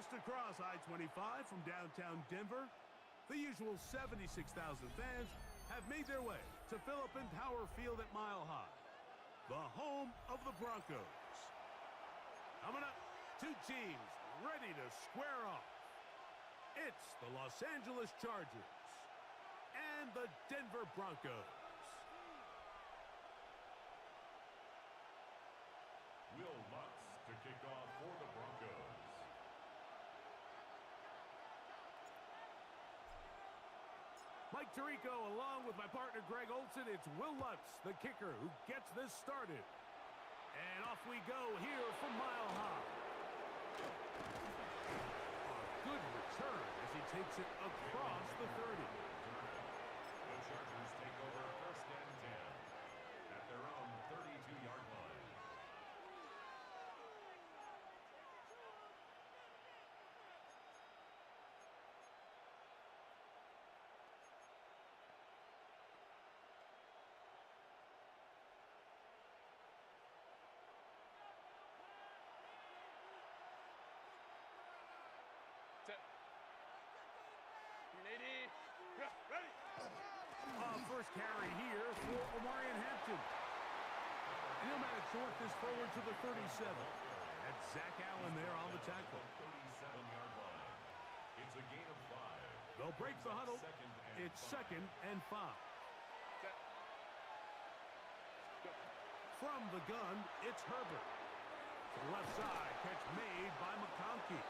Just across I-25 from downtown Denver, the usual 76,000 fans have made their way to Philip Power Field at Mile High, the home of the Broncos. Coming up, two teams ready to square off. It's the Los Angeles Chargers and the Denver Broncos. Will Lutz to kick off for the Broncos. Mike Tirico along with my partner Greg Olson. It's Will Lutz, the kicker, who gets this started. And off we go here from Mile High. A good return as he takes it across the 30. The Chargers take over 1st and 10 at their own 32-yard line. Ready? First carry here for Omarion Hampton. And he'll manage to work this forward to the 37. That's Zach Allen there on the tackle. 37-yard line. It's a gain of 5. They'll break the huddle. It's 2nd and 5. From the gun, it's Herbert. To the left side, catch made by McConkey.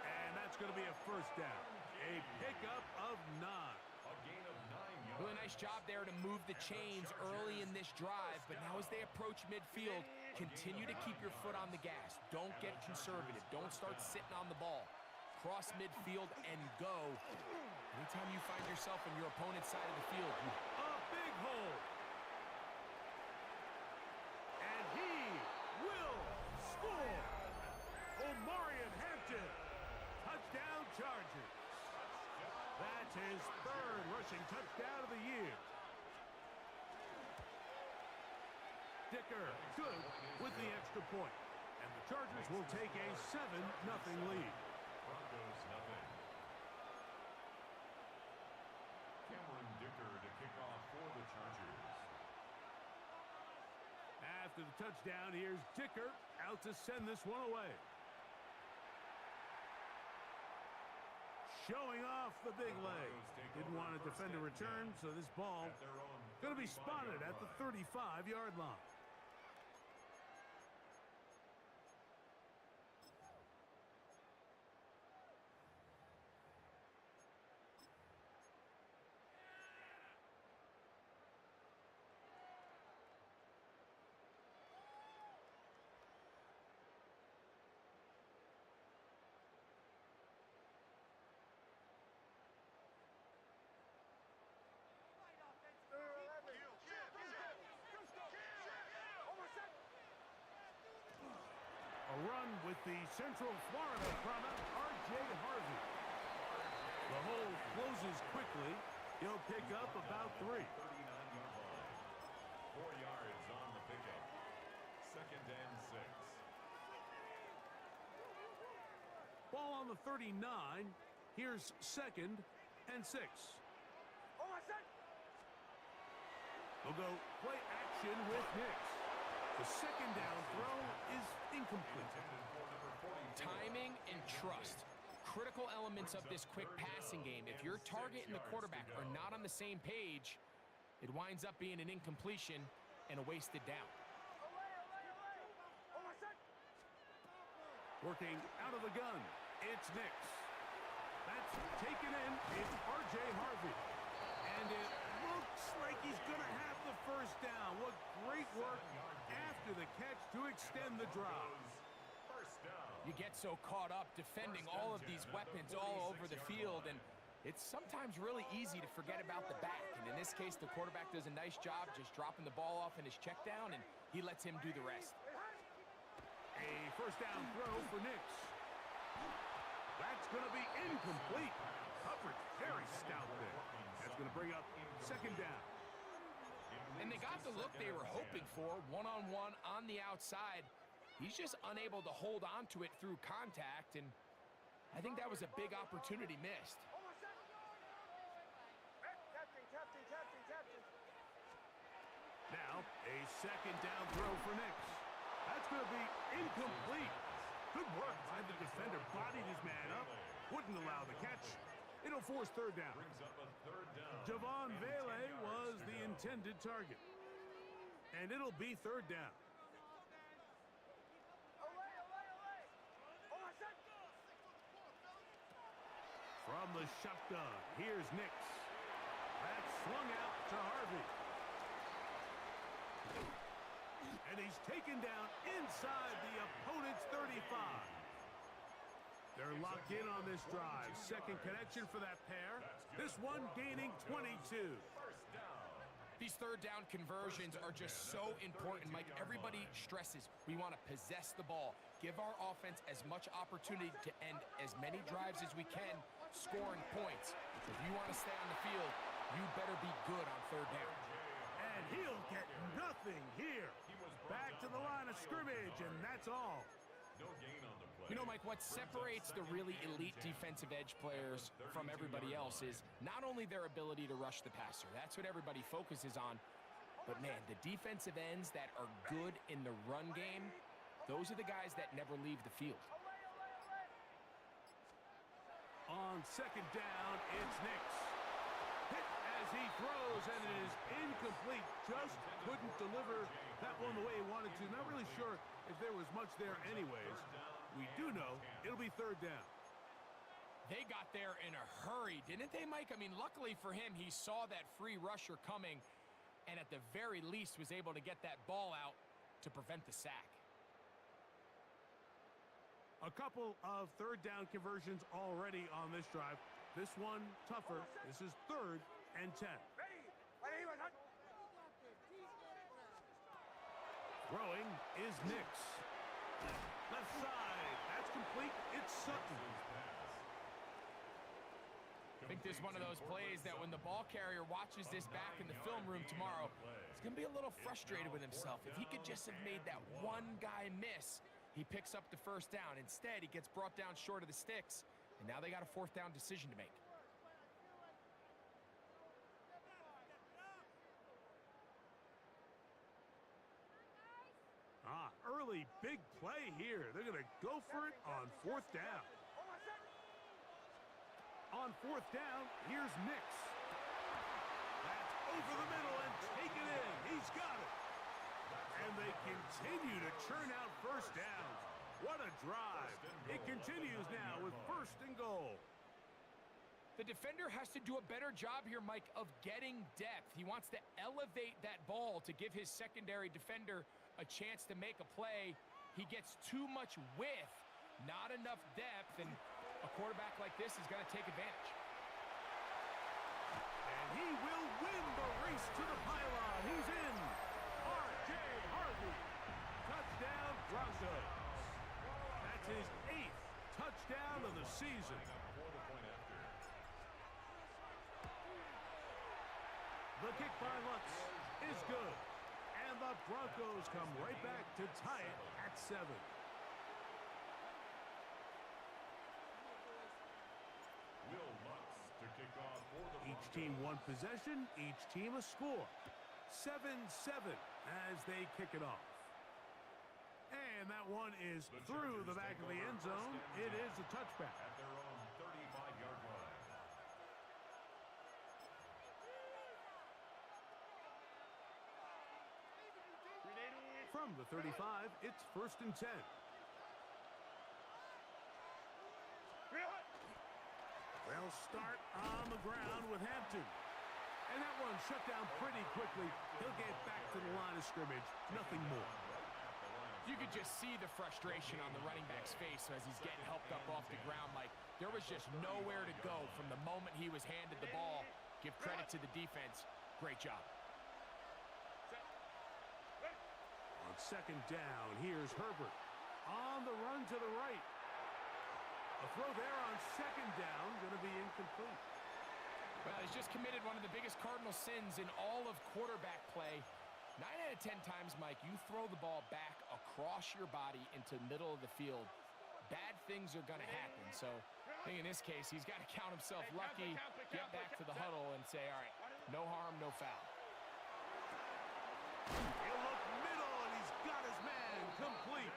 And that's going to be a first down. A pickup of 9. A gain of 9 yards. Really nice job there to move the chains early in this drive, but now as they approach midfield, continue to keep your foot on the gas. Don't get conservative. Don't start sitting on the ball. Cross midfield and go. Anytime you find yourself on your opponent's side of the field. A big hole. And he will score. Omarion Hampton. Touchdown Chargers. That's his 3rd rushing touchdown of the year. Dicker good with the extra point. And the Chargers will take a 7-0 lead. Broncos nothing. Cameron Dicker to kick off for the Chargers. After the touchdown, here's Dicker out to send this one away. Showing off the big leg. Didn't want to defend a return, so this ball going to be spotted at the 35-yard line. A run with the Central Florida prominent R.J. Harvey. The hole closes quickly. He'll pick up about 3. 39-yard line. 4 yards on the pickup. 2nd and 6. Ball on the 39. Here's 2nd and 6. They'll go play action with Hicks. The 2nd down throw is incomplete. Timing and trust. Critical elements of this quick passing game. If your target and the quarterback are not on the same page, it winds up being an incompletion and a wasted down. Working out of the gun, it's Nix. That's taken in, it's R.J. Harvey. And it looks like he's going to have the first down. What great work after the catch to extend the drive. You get so caught up defending all of these weapons all over the field, and it's sometimes really easy to forget about the back. And in this case, the quarterback does a nice job just dropping the ball off in his check down, and he lets him do the rest. A first down throw for Nix. That's going to be incomplete. Coverage very stout there. That's going to bring up 2nd down. And they got the look they were hoping for, one-on-one on the outside. He's just unable to hold on to it through contact, and I think that was a big opportunity missed. Now, a second down throw for Nix. That's going to be incomplete. Good work by the defender. Bodied his man up. Wouldn't allow the catch. It'll force third down. Javon Vele was the intended target. And it'll be third down. From the shotgun, here's Nix. That's swung out to Harvey. And he's taken down inside the opponent's 35. They're locked in on this drive. Second connection for that pair. This one gaining 22. These third down conversions are just so important, Mike. Everybody stresses we want to possess the ball, give our offense as much opportunity to end as many drives as we can, scoring points. So if you want to stay on the field, you better be good on third down. And he'll get nothing here. Back to the line of scrimmage, and that's all. No gain on the play. You know, Mike, what separates the really elite defensive edge players from everybody else is not only their ability to rush the passer. That's what everybody focuses on. But, man, the defensive ends that are good in the run game, those are the guys that never leave the field. On second down, it's Nix. Hit as he throws, and it is incomplete. Just couldn't deliver that one the way he wanted to. Not really sure if there was much there anyways. We do know it'll be third down. They got there in a hurry, didn't they, Mike? I mean, luckily for him, he saw that free rusher coming and at the very least was able to get that ball out to prevent the sack. A couple of third down conversions already on this drive. This one tougher. This is 3rd and 10. Throwing is Nix. Left side. That's complete. It's Sutton. I think this is one of those plays that when the ball carrier watches this back in the film room tomorrow, he's going to be a little frustrated with himself. If he could just have made that one guy miss, he picks up the first down. Instead, he gets brought down short of the sticks, and now they got a 4th down decision to make. Early big play here. They're going to go for it on 4th down. On 4th down, here's Nix. That's over the middle and taken in. He's got it. And they continue to churn out first downs. What a drive. It continues now with 1st and goal. The defender has to do a better job here, Mike, of getting depth. He wants to elevate that ball to give his secondary defender a chance to make a play. He gets too much width, not enough depth, and a quarterback like this is going to take advantage. And he will win the race to the pylon. He's in. R.J. Harvey. Touchdown, Broncos. That's his 8th touchdown of the season. The kick by Lutz is good. And the Broncos come right back to tie it at 7. Each team one possession, each team a score. 7-7 as they kick it off. And that one is through the back of the end zone. It is a touchback. At their own 35-yard line. From the 35, it's 1st and 10. They'll start on the ground with Hampton. And that one shut down pretty quickly. He'll get back to the line of scrimmage. Nothing more. You could just see the frustration on the running back's face as he's getting helped up off the ground, Mike. There was just nowhere to go from the moment he was handed the ball. Give credit to the defense. Great job. On second down, here's Herbert. On the run to the right. A throw there on second down, going to be incomplete. Well, he's just committed one of the biggest cardinal sins in all of quarterback play. 9 out of 10 times, Mike, you throw the ball back across your body into the middle of the field. bad things are going to happen. So I think in this case, he's got to count himself lucky, get back to the huddle, and say, all right, no harm, no foul. He'll look middle, and he's got his man complete.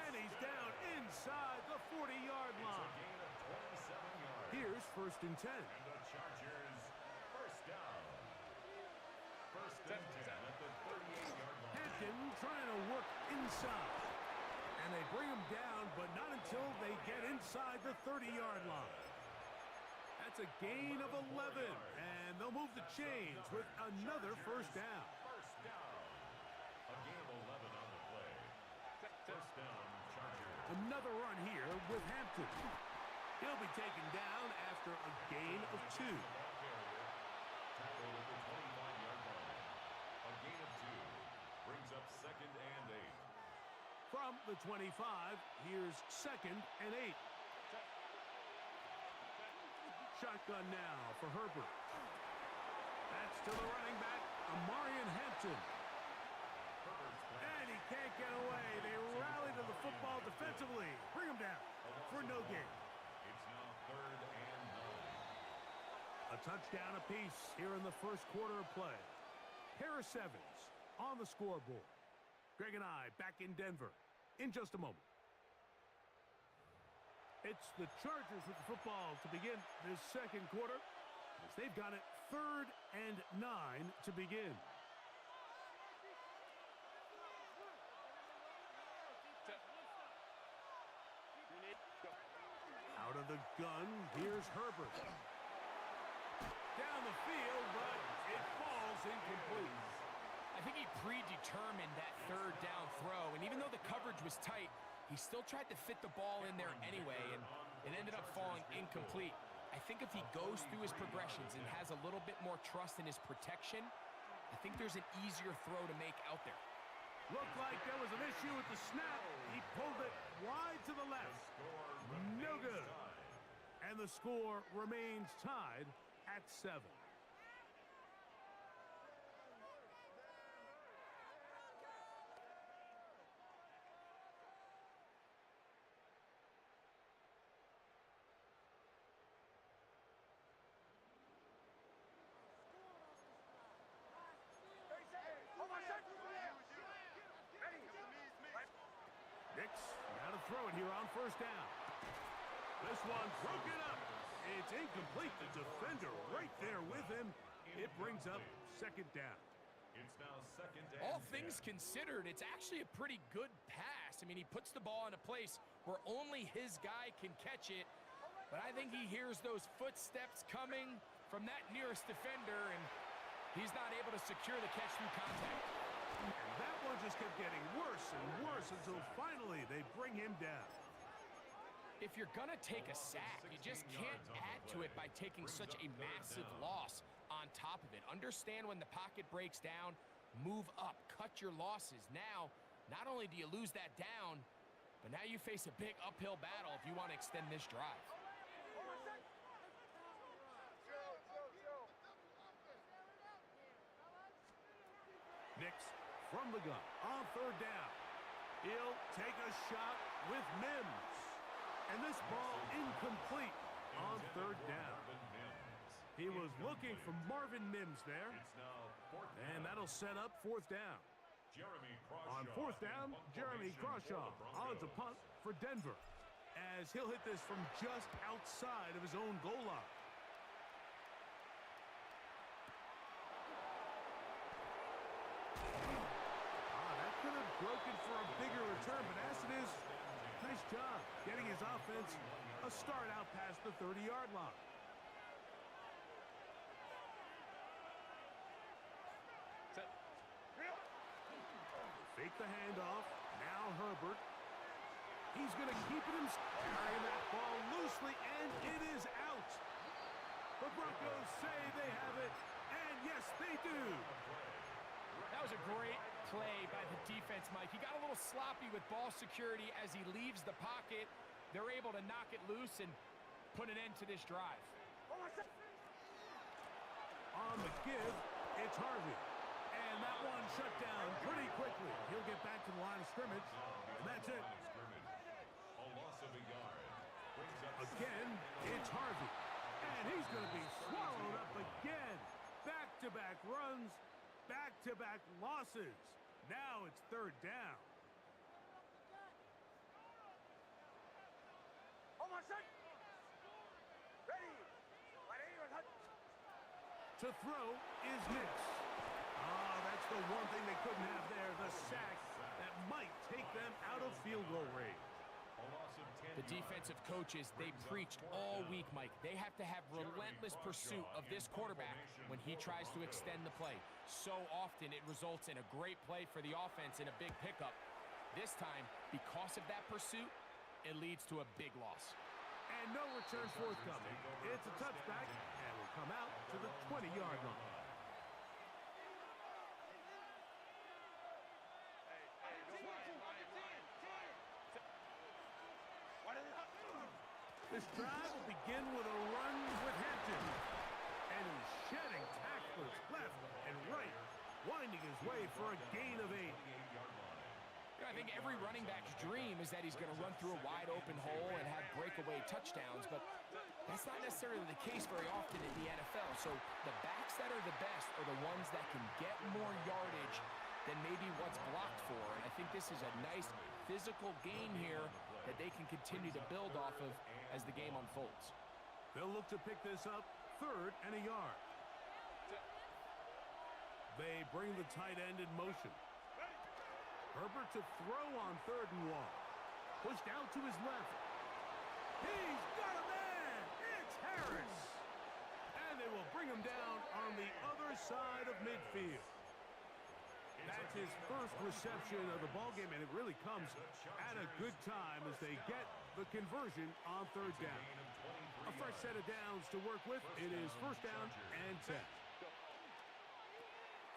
And he's down inside the 40-yard line. Here's 1st and 10. And the Chargers first down. First and 10 at the 38-yard line. Hampton trying to work inside. And they bring him down, but not until they get inside the 30-yard line. That's a gain of 11, and they'll move the chains with another first down. First down. A gain of 11 on the play. First down, Chargers. Another run here with Hampton. He'll be taken down after a gain of 2. Tackled at the 25-yard line. A gain of 2 brings up 2nd and 8. From the 25, here's 2nd and 8. Shotgun now for Herbert. That's to the running back, Amarian Hampton. And he can't get away. They rally to the football defensively. Bring him down for no gain. It's now 3rd and 9. A touchdown apiece here in the first quarter of play. Harris Evans on the scoreboard. Greg and I back in Denver in just a moment. It's the Chargers with the football to begin this second quarter, as they've got it 3rd and 9 to begin. Out of the gun, here's Herbert. Down the field, but it falls incomplete. I think he predetermined that 3rd down throw, and even though the coverage was tight, he still tried to fit the ball in there anyway, and it ended up falling incomplete. I think if he goes through his progressions and has a little bit more trust in his protection, I think there's an easier throw to make out there. Looked like there was an issue with the snap. He pulled it wide to the left. No good. And the score remains tied at 7. Nix, got to throw it here on first down. This one's broken up. It's incomplete. The defender right there with him. It brings up 2nd down. It's now 2nd and All things considered, it's actually a pretty good pass. I mean, he puts the ball in a place where only his guy can catch it. But I think he hears those footsteps coming from that nearest defender, and he's not able to secure the catch through contact. And that one just kept getting worse and worse until finally they bring him down. If you're going to take a sack, you just can't add to it by taking such a massive loss on top of it. Understand when the pocket breaks down, move up, cut your losses. Now, not only do you lose that down, but now you face a big uphill battle if you want to extend this drive. Nix from the gun on 3rd down. He'll take a shot with Mims. And this ball incomplete on 3rd down. He was looking for Marvin Mims there. And that'll set up 4th down. On 4th down, Jeremy Crawshaw on to punt for Denver, as he'll hit this from just outside of his own goal line. That could have broken for a bigger return, but as it is, nice job getting his offense a start out past the 30-yard line. Fake the handoff. Now Herbert. He's going to keep it carrying that ball loosely, and it is out. The Broncos say they have it, and yes, they do. That was a great play by the defense, Mike. He got a little sloppy with ball security as he leaves the pocket. They're able to knock it loose and put an end to this drive. On the give, it's Harvey. And that one shut down pretty quickly. He'll get back to the line of scrimmage, and that's it. A loss of a yard. Brings up Again, it's Harvey. And he's going to be swallowed up again. Back-to-back runs, back-to-back losses. Now it's third down. To throw is Nix. That's the one thing they couldn't have there, the sack that might take them out of field goal range. The defensive coaches, they preached all week, Mike. They have to have relentless pursuit of this quarterback when he tries to extend the play. So often it results in a great play for the offense and a big pickup. This time, because of that pursuit, it leads to a big loss. And no return forthcoming. It's a touchback and will come out to the 20-yard line. This drive will begin with a run with Hampton. And he's shedding tacklers left and right, winding his way for a gain of 8. I think every running back's dream is that he's going to run through a wide open hole and have breakaway touchdowns, but that's not necessarily the case very often in the NFL. So the backs that are the best are the ones that can get more yardage than maybe what's blocked for. And I think this is a nice physical gain here that they can continue to build off of as the game unfolds. They'll look to pick this up, third and a yard. They bring the tight end in motion. Herbert to throw on third and 1. Pushed out to his left. He's got a man! It's Harris! And they will bring him down on the other side of midfield. That's his first reception of the ballgame, and it really comes at a good time as they get the conversion on third down. A fresh set of downs to work with. It is first down and 10.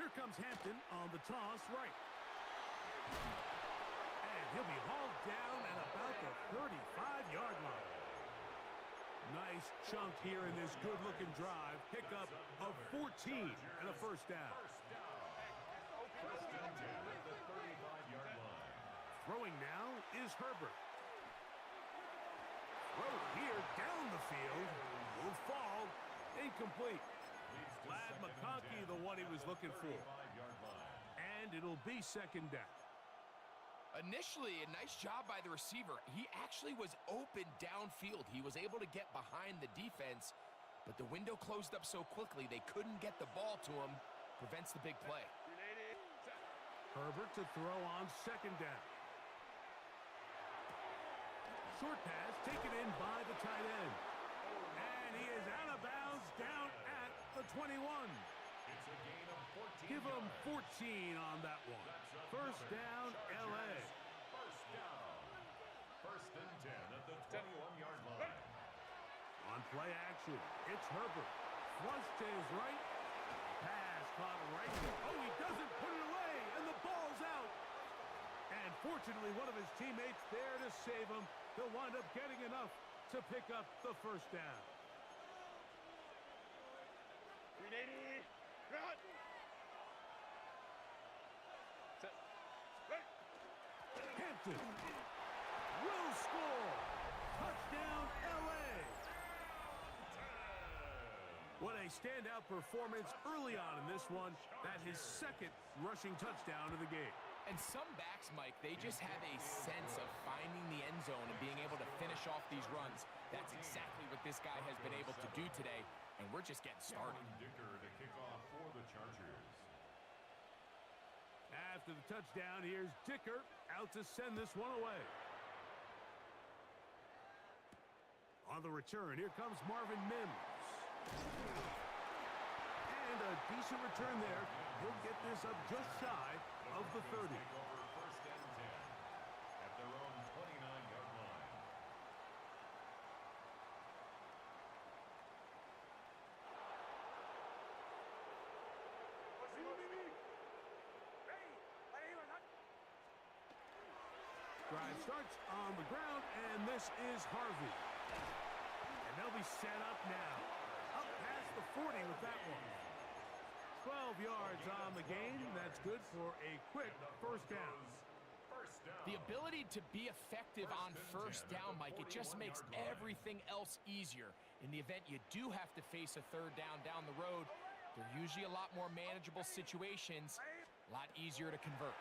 Here comes Hampton on the toss right. And he'll be hauled down at about the 35-yard line. Nice chunk here in this good-looking drive. Pickup of 14 and a first down. Throwing now is Herbert. Throw here down the field. Will fall. Incomplete. Glad McConkey the one he was looking for. And it'll be second down. Initially, a nice job by the receiver. He actually was open downfield. He was able to get behind the defense, but the window closed up so quickly they couldn't get the ball to him. Prevents the big play. Herbert to throw on second down. Short pass taken in by the tight end. And he is out of bounds down at the 21. Give him 14 on that one. First down, L.A. First and 10 at the 21-yard line. On play action, it's Herbert. Flush to his right. Pass caught right. Oh, he doesn't put it away, and the ball's out. And fortunately, one of his teammates there to save him. He'll wind up getting enough to pick up the first down. Hampton will score. Touchdown, L.A. What a standout performance early on in this one. That his second rushing touchdown of the game. And some backs, Mike, they just have a sense of finding the end zone and being able to finish off these runs. That's exactly what this guy has been able to do today, and we're just getting started. Dicker to kick off for the Chargers. After the touchdown, here's Dicker out to send this one away. On the return, here comes Marvin Mims. And a decent return there. He'll get this up just shy of the 30. Take over first and 10 at their own 29-yard line. Drive starts on the ground, and this is Harvey. And they'll be set up now. Up past the 40 with that one. 12 yards on the game. That's good for a quick first down. First The ability to be effective on first down, Mike, it just makes everything else easier. In the event you do have to face a third down the road, they're usually a lot more manageable situations, a lot easier to convert.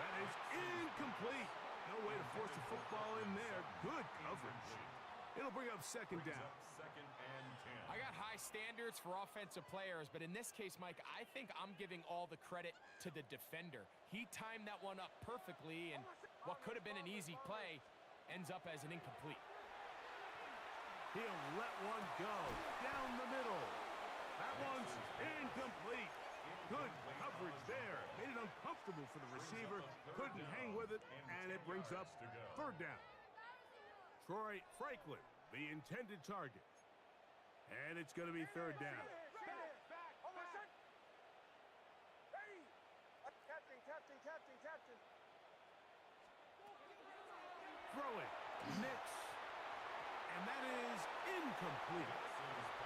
That is incomplete. No way to force the football in there. Good coverage. It'll bring up second down. Second and 10. I got high standards for offensive players, but in this case, Mike, I think I'm giving all the credit to the defender. He timed that one up perfectly, and what could have been an easy play ends up as an incomplete. He'll let one go down the middle. That one's incomplete. Good coverage there. Made it uncomfortable for the receiver. Couldn't hang with it, and it brings up third down. Troy Franklin, the intended target. And it's going to be third down. Throwing. Nix. And that is incomplete.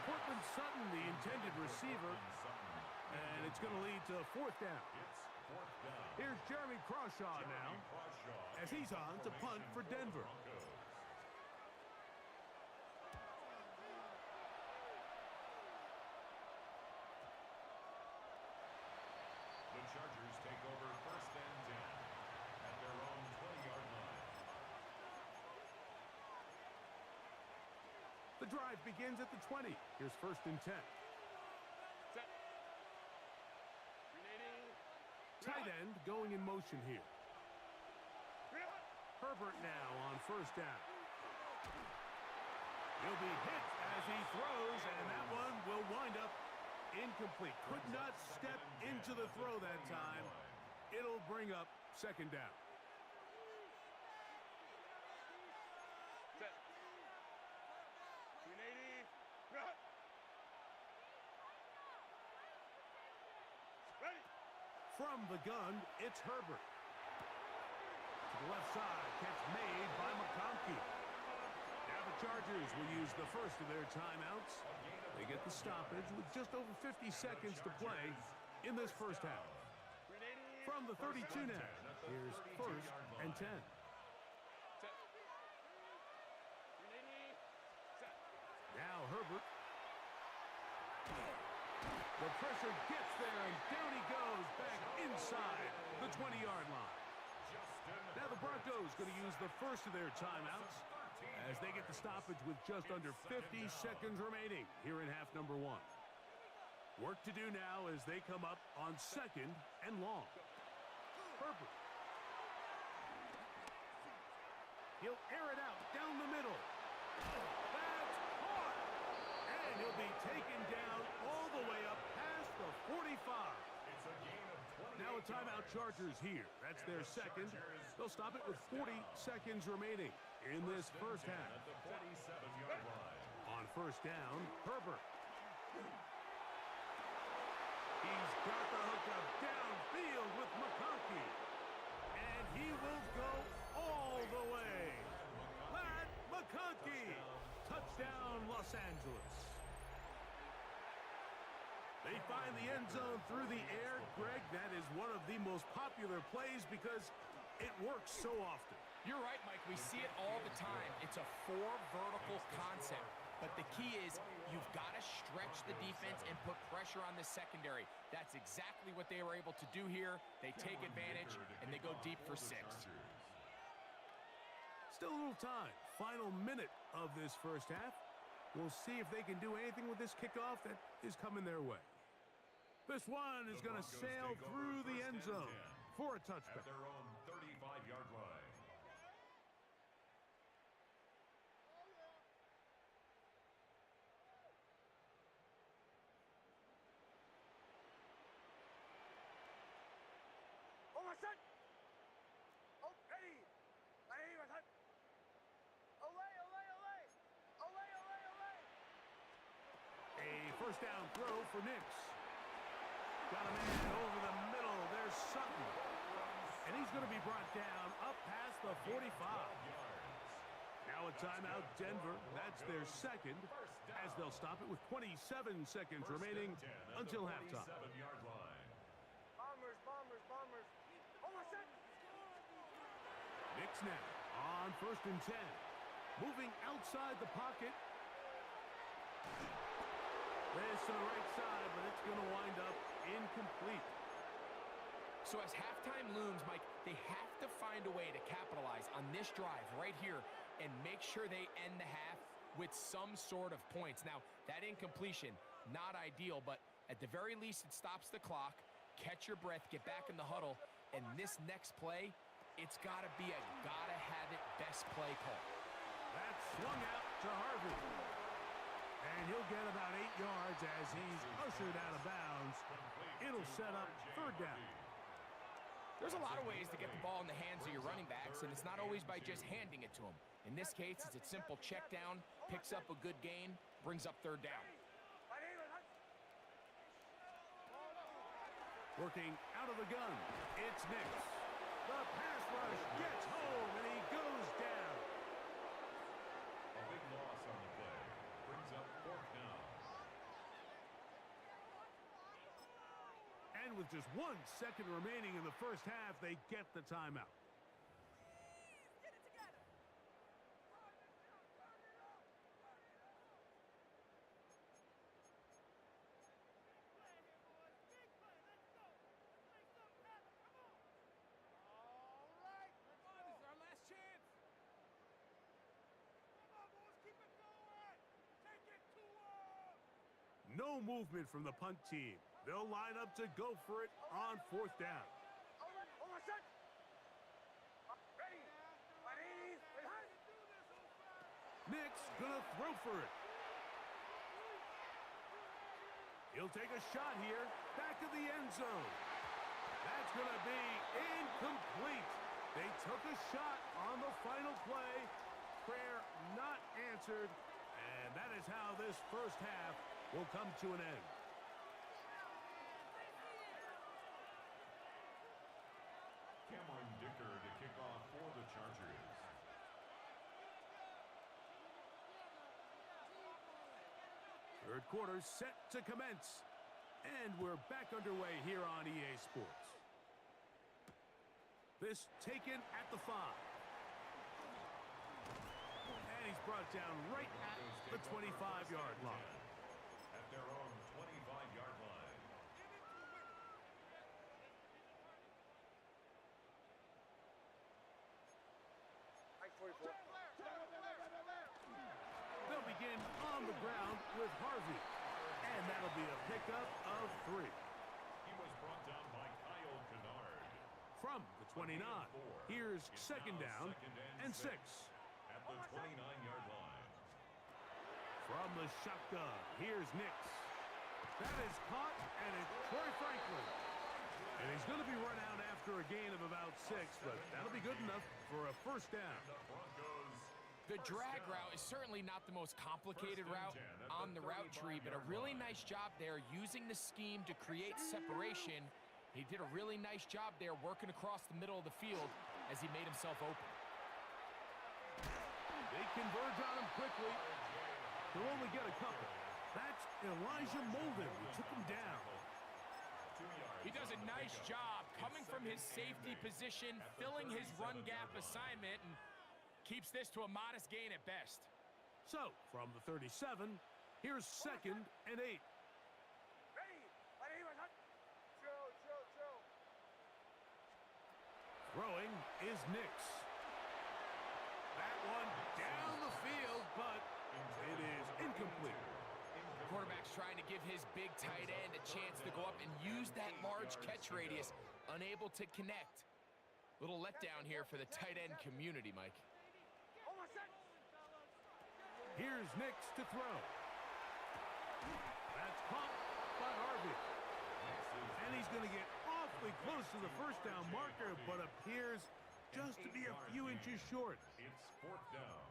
Cortland Sutton, the intended receiver. And it's going to lead to fourth down. Here's Jeremy Crawshaw now, as he's on to punt for Denver. The Chargers take over first and 10 at their own 20-yard line. The drive begins at the 20. Here's first and 10. Tight end going in motion here. Herbert now on first down. He'll be hit as he throws, and that one will wind up incomplete. Could not step into the throw that time. It'll bring up second down. From the gun, it's Herbert. To the left side, catch made by McConkey. Now the Chargers will use the first of their timeouts. They get the stoppage with just over 50 seconds to play in this first half. From the 32 now, here's first and 10. Now Herbert. The pressure gets there, and down he goes back inside the 20-yard line. Now the Broncos going to use the first of their timeouts as they get the stoppage with just under 50 seconds remaining here in half number one. Work to do now as they come up on second and long. Herbert. He'll air it out down the middle. That's caught. And he'll be taken down all the way up past the 45. Now a timeout Chargers here. That's their second. They'll stop it with 40 seconds remaining in this first half. On first down, Herbert. He's got the hookup downfield with McConkey. And he will go all the way. Matt McConkey. Touchdown, Los Angeles. They find the end zone through the air. Greg, that is one of the most popular plays because it works so often. You're right, Mike. We see it all the time. It's a four vertical concept. But the key is you've got to stretch the defense and put pressure on the secondary. That's exactly what they were able to do here. They take advantage, and they go deep for 6. Still a little time. Final minute of this first half. We'll see if they can do anything with this kickoff that is coming their way. This one is going to sail through the end zone for a touchback. At their own 35-yard line. A first down throw for Nix. Got a man over the middle. There's Sutton. And he's going to be brought down up past the 45. Now a timeout, Denver. That's their second, as they'll stop it with 27 seconds remaining until halftime. Bombers, bombers, Nix now on 1st and 10. Moving outside the pocket. This to the right side, but it's going to wind up incomplete. So as halftime looms, Mike, they have to find a way to capitalize on this drive right here and make sure they end the half with some sort of points. Now, that incompletion, not ideal, but at the very least, it stops the clock. Catch your breath, get back in the huddle, and this next play, it's got to be a gotta-have-it best play call. That's swung out to Harvey. And he'll get about 8 yards as he's ushered out of bounds. It'll set up 3rd down. There's a lot of ways to get the ball in the hands of your running backs, and it's not always by just handing it to them. In this case, it's a simple check down, picks up a good gain, brings up 3rd down. Working out of the gun, it's Nix. The pass rush gets home, and he goes down. A big loss on the play. Brings up 4th down. And with just 1 second remaining in the first half, they get the timeout. No movement from the punt team. They'll line up to go for it on 4th down. Nix gonna throw for it. He'll take a shot here, back of the end zone. That's gonna be incomplete. They took a shot on the final play. Prayer not answered, and that is how this first half will come to an end. Cameron Dicker to kick off for the Chargers. Third quarter set to commence. And we're back underway here on EA Sports. This taken at the 5. And he's brought down right at the 25-yard line. At their own 25-yard line. They'll begin on the ground with Harvey. And that'll be a pickup of 3. He was brought down by Kyle Kennard. From the 29, here's 2nd down and 6. At the 29-yard line. From the shotgun, here's Nix. That is caught, and it's Troy Franklin. And he's going to be run out after a gain of about 6, but that'll be good enough for a 1st down. The drag route is certainly not the most complicated route on the route tree, but a really nice job there using the scheme to create separation. He did a really nice job there working across the middle of the field as he made himself open. They converge on him quickly. They'll only get a couple. That's Elijah Molden who took him down. He does a nice job coming from his safety position, filling his run gap assignment, and keeps this to a modest gain at best. So, from the 37, here's 2nd and 8. Throwing is Nix. That one down the field, but it is incomplete. The quarterback's trying to give his big tight end a chance to go up and use that large catch radius, unable to connect. Little letdown here for the tight end community, Mike. Here's Nix to throw. That's caught by Harvey. And he's going to get awfully close to the 1st down marker, but appears just to be a few inches short. It's 4th down.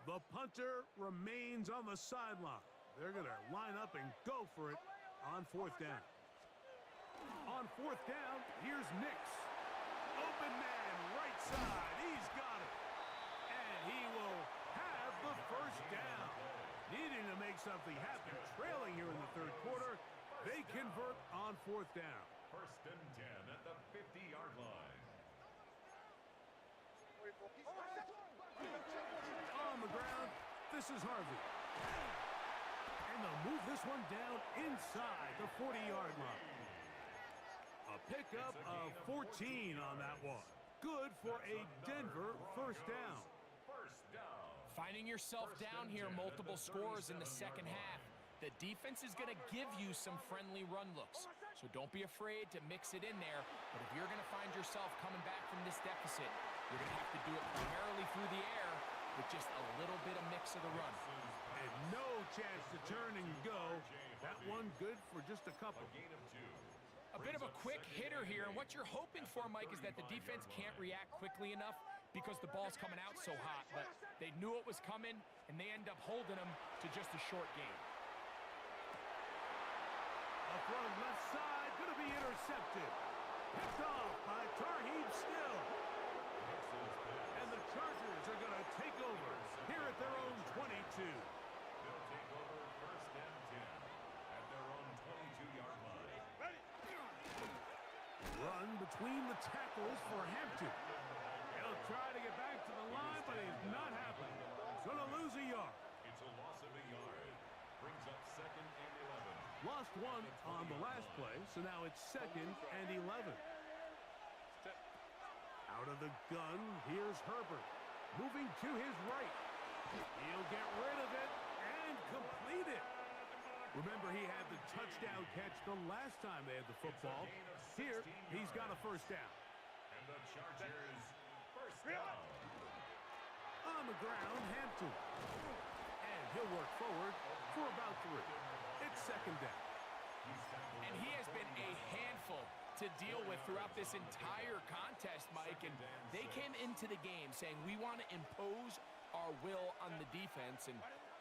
The punter remains on the sideline. They're going to line up and go for it on 4th down. On 4th down, here's Nix. Open man, right side. He's got it. And he will have the 1st down. Needing to make something happen, trailing here in the 3rd quarter. They convert on 4th down. First and 10 at the 50-yard line. On the ground, this is Harvey. And they'll move this one down inside the 40-yard line. A pickup of 14 on that one. Good for a Denver first down. First down. Finding yourself down here, multiple scores in the second half. The defense is going to give you some friendly run looks, so don't be afraid to mix it in there. But if you're going to find yourself coming back from this deficit, you're going to have to do it primarily through the air with just a little bit of mix of the run. And no chance to turn and go. That one good for just a couple. Gain of 2. A bit of a quick hitter here, and what you're hoping for, Mike, is that the defense can't react quickly enough because the ball's coming out so hot. But they knew it was coming, and they end up holding them to just a short gain. A throw left side, going to be intercepted. Picked off by Tarheeb Still. And the Chargers are going to take over here at their own 22. They'll take over first and 10 at their own 22-yard line. Run between the tackles for Hampton. He'll try to get back to the line, but he's not happening. Going to lose a yard. It's a loss of a yard. Brings up second and 11. Lost one on the last play, so now it's second and 11. Out of the gun, here's Herbert. Moving to his right. He'll get rid of it and complete it. Remember, he had the touchdown catch the last time they had the football. Here, he's got a first down. And the Chargers first down. On the ground, Hampton. And he'll work forward for about 3. It's second down. And he has been a handful to deal with throughout this entire contest, Mike. And they came into the game saying, we want to impose our will on the defense, and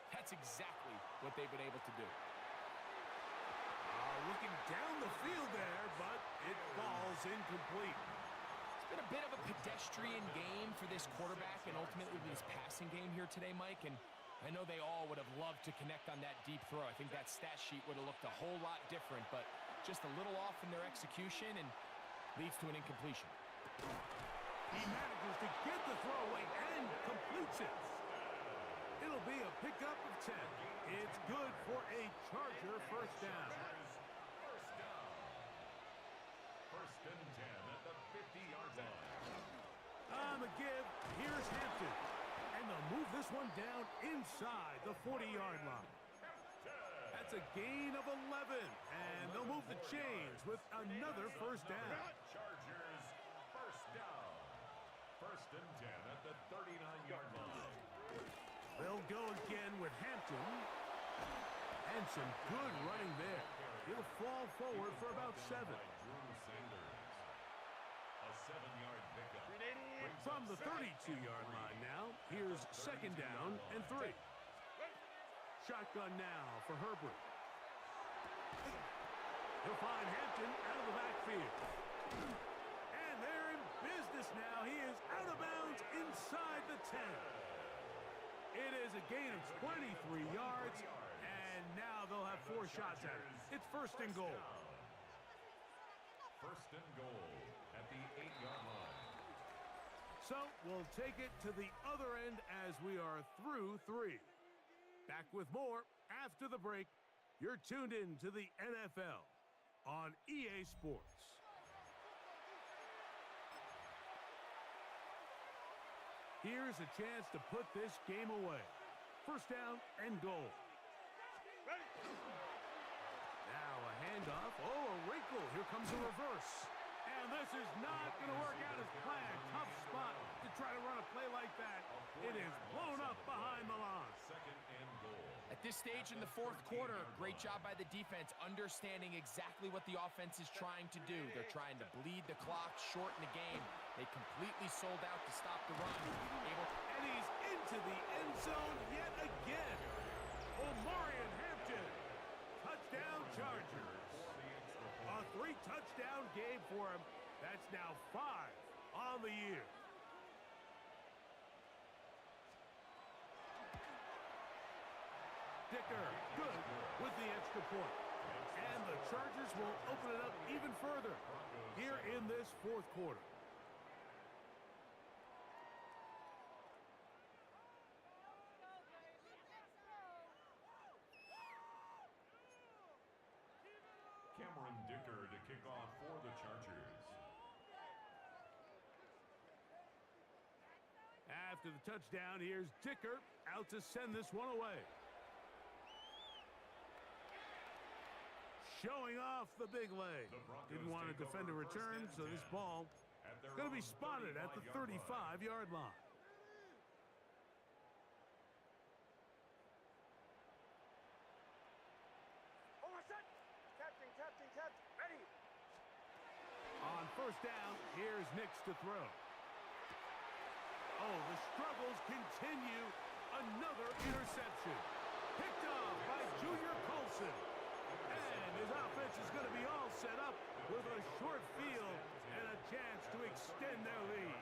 that's exactly what they've been able to do. Looking down the field there, but it falls incomplete. It's been a bit of a pedestrian game for this quarterback and ultimately this passing game here today, Mike. And I know they all would have loved to connect on that deep throw. I think that stat sheet would have looked a whole lot different, but just a little off in their execution and leads to an incompletion. He manages to get the throw away and completes it. It'll be a pickup of 10. It's good for a Charger first down. First and 10 at the 50-yard line. On the give, here's Hampton. And they'll move this one down inside the 40-yard line. That's a gain of 11. And they'll move the chains with another first down. Chargers first down. First and 10 at the 39-yard line. They'll go again with Hampton. And some good running there. He'll fall forward for about 7. Drew Sanders. A 7-yard pickup. From the 32-yard line now, here's second down and 3. Shotgun now for Herbert. He'll find Hampton out of the backfield. And they're in business now. He is out of bounds inside the 10. It is a gain of 23 yards, and now they'll have 4 shots at it. It's first and goal. First and goal at the 8-yard line. So we'll take it to the other end as we are through 3. Back with more after the break. You're tuned in to the NFL on EA Sports. Here's a chance to put this game away. First down and goal. Now a handoff. Oh, a wrinkle. Here comes a reverse. And this is not going to work out as planned. Tough spot to try to run a play like that. It is blown up behind the line. Second and goal. At this stage in the fourth quarter, great job by the defense, understanding exactly what the offense is trying to do. They're trying to bleed the clock, shorten the game. They completely sold out to stop the run. And he's into the end zone yet again. Omarion Hampton. Touchdown Chargers. A 3-touchdown game for him. That's now 5 on the year. Dicker, good with the extra point. And the Chargers will open it up even further here in this fourth quarter. Cameron Dicker to kick off for the Chargers. After the touchdown, here's Dicker out to send this one away. Showing off the big leg. Didn't want to defend a return, so this ball is going to be spotted at the 35-yard line. Ready. On first down, here's Nix to throw. Oh, the struggles continue. Another interception. Picked off by Junior Colson. And his offense is going to be all set up with a short field and a chance to extend their lead.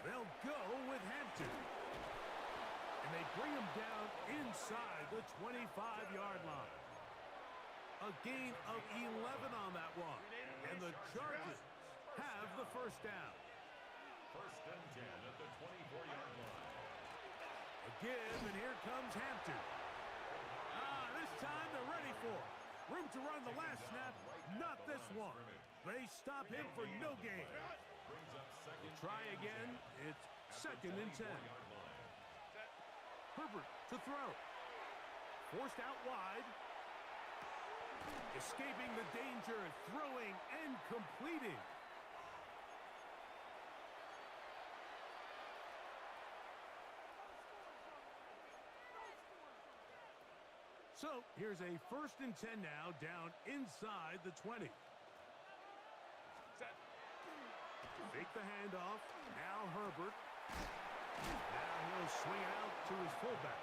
They'll go with Hampton. And they bring him down inside the 25-yard line. A gain of 11 on that one. And the Chargers have the first down. First and 10 at the 24-yard line. Again, and here comes Hampton. This time they're ready for it. Room to run the last snap, not this one. They stop him for no gain. Try again. It's second and 10. Herbert to throw. Forced out wide. Escaping the danger, throwing and completing. So here's a first and 10 now, down inside the 20. Set. Fake the handoff. Now Herbert. Now he'll swing it out to his fullback.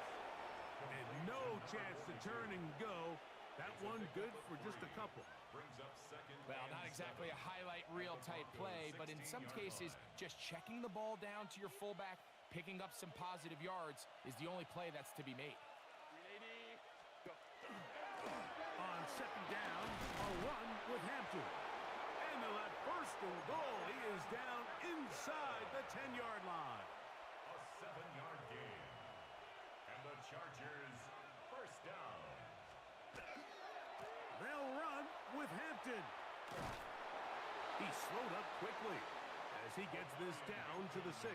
And no chance to turn and go. That one good for just a couple. Well, not exactly a highlight reel type play, but in some cases, just checking the ball down to your fullback, picking up some positive yards is the only play that's to be made. On second down, a run with Hampton. And they'll have first and goal. He is down inside the 10-yard line. A 7-yard gain. And the Chargers first down. They'll run with Hampton. He slowed up quickly as he gets this down to the 6. The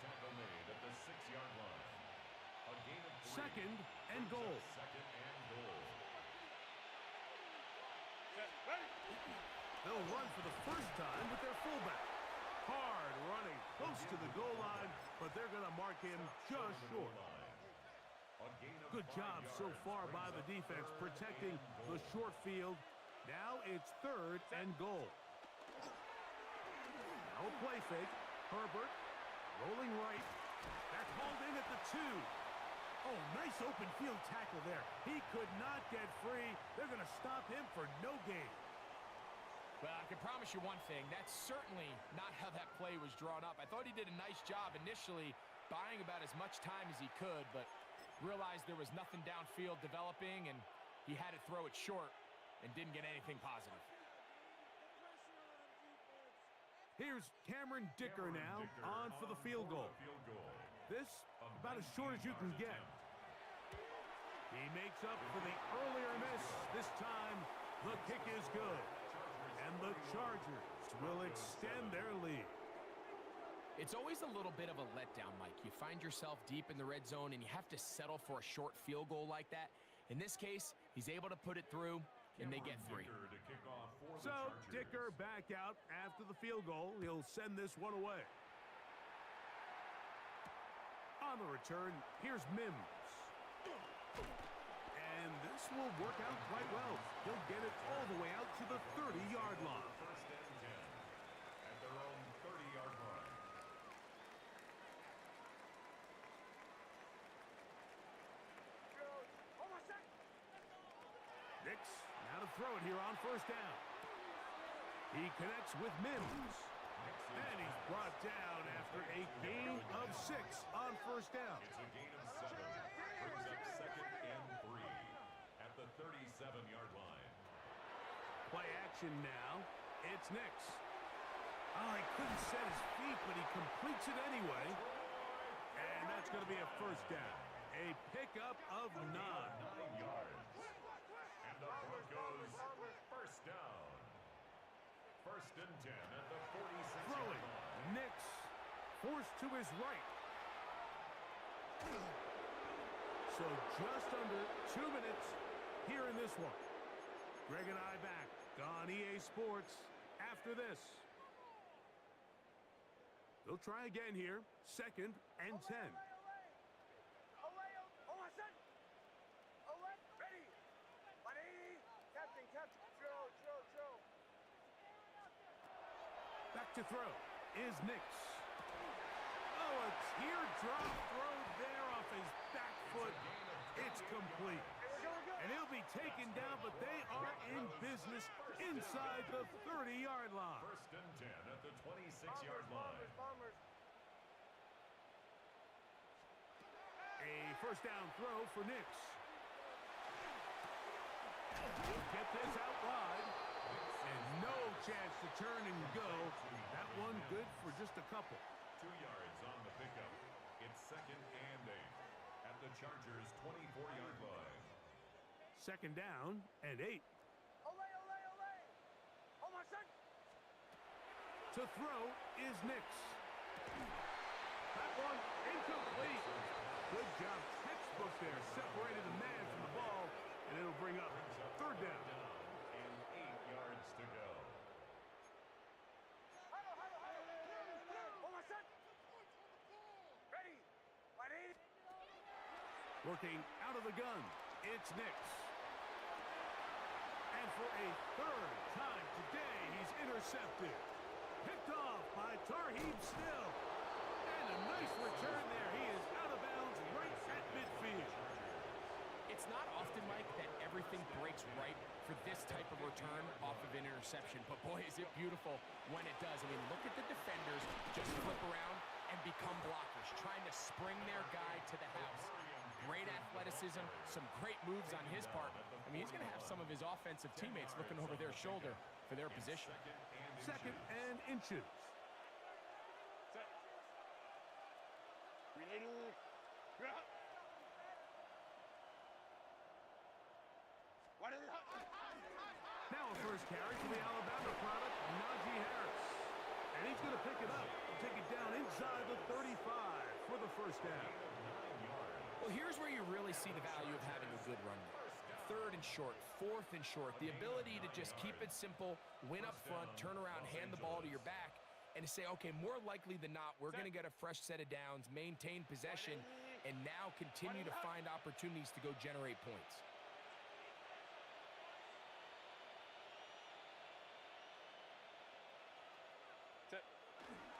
tackle made at the 6-yard line. A gain of 3. Second and goal. Second and goal. They'll run for the first time with their fullback. Hard running close to the goal line, but they're going to mark him just short. Good job so far by the defense protecting the short field. Now it's third and goal. Now a play fake. Herbert rolling right. That's hauled in at the 2. Oh, nice open field tackle there. He could not get free. They're going to stop him for no gain. Well, I can promise you one thing. That's certainly not how that play was drawn up. I thought he did a nice job initially buying about as much time as he could, but realized there was nothing downfield developing, and he had to throw it short and didn't get anything positive. Here's Cameron Dicker now on for the field goal. This about as short as you can get. He makes up for the earlier miss. This time, the kick is good. And the Chargers will extend their lead. It's always a little bit of a letdown, Mike. You find yourself deep in the red zone, and you have to settle for a short field goal like that. In this case, he's able to put it through, and they get 3. So, Dicker back out after the field goal. He'll send this one away. On the return, here's Mims. And this will work out quite well. He'll get it all the way out to the 30-yard line. First and 10 at their own 30-yard line. Nix, now to throw it here on first down. He connects with Mims. And he's brought down after a gain of 6 on first down. It's a 7-yard line. Play action now. It's Nix. Oh, he couldn't set his feet, but he completes it anyway. And that's going to be a first down. A pickup of 9. 9 yards. And the Broncos first down. First and 10 at the 46-yard Throwing. line. Nix forced to his right. So just under 2 minutes here in this one. Greg and I back on EA Sports after this. They'll try again here. Second and 10. Back to throw is Nix. Oh, a teardrop throw there off his back foot. It's complete. And he'll be taken down, but they are in business inside the 30-yard line. First and 10 at the 26-yard line. A first down throw for Nix. He'll get this out wide. And no chance to turn and go. That one good for just a couple. 2 yards on the pickup. It's second and 8 at the Chargers' 24-yard line. Second down and 8. To throw is Nix. That one incomplete. Good job. Textbook there. Separated the man from the ball. And it'll bring up third down. And 8 yards to go. Working out of the gun. It's Nix. And for a third time today, he's intercepted. Picked off by Tarheeb Still. And a nice return there. He is out of bounds right at midfield. It's not often, Mike, that everything breaks right for this type of return off of an interception. But boy, is it beautiful when it does. I mean, look at the defenders just flip around and become blockers, trying to spring their guy to the house. Great athleticism, some great moves on his part. I mean, he's going to have some of his offensive teammates looking over their shoulder for their position. Second and inches. Now a first carry for the Alabama product, Najee Harris. And he's going to pick it up and take it down inside the 35 for the first down. Well, here's where you really see the value of having a good run. Third and short, fourth and short. The ability to just keep it simple, win up front, turn around, hand the ball to your back, and to say, okay, more likely than not, we're going to get a fresh set of downs, maintain possession, and now continue to find opportunities to go generate points.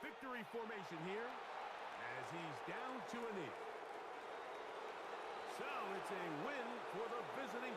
Victory formation here as he's down to a knee. So it's a win for the visiting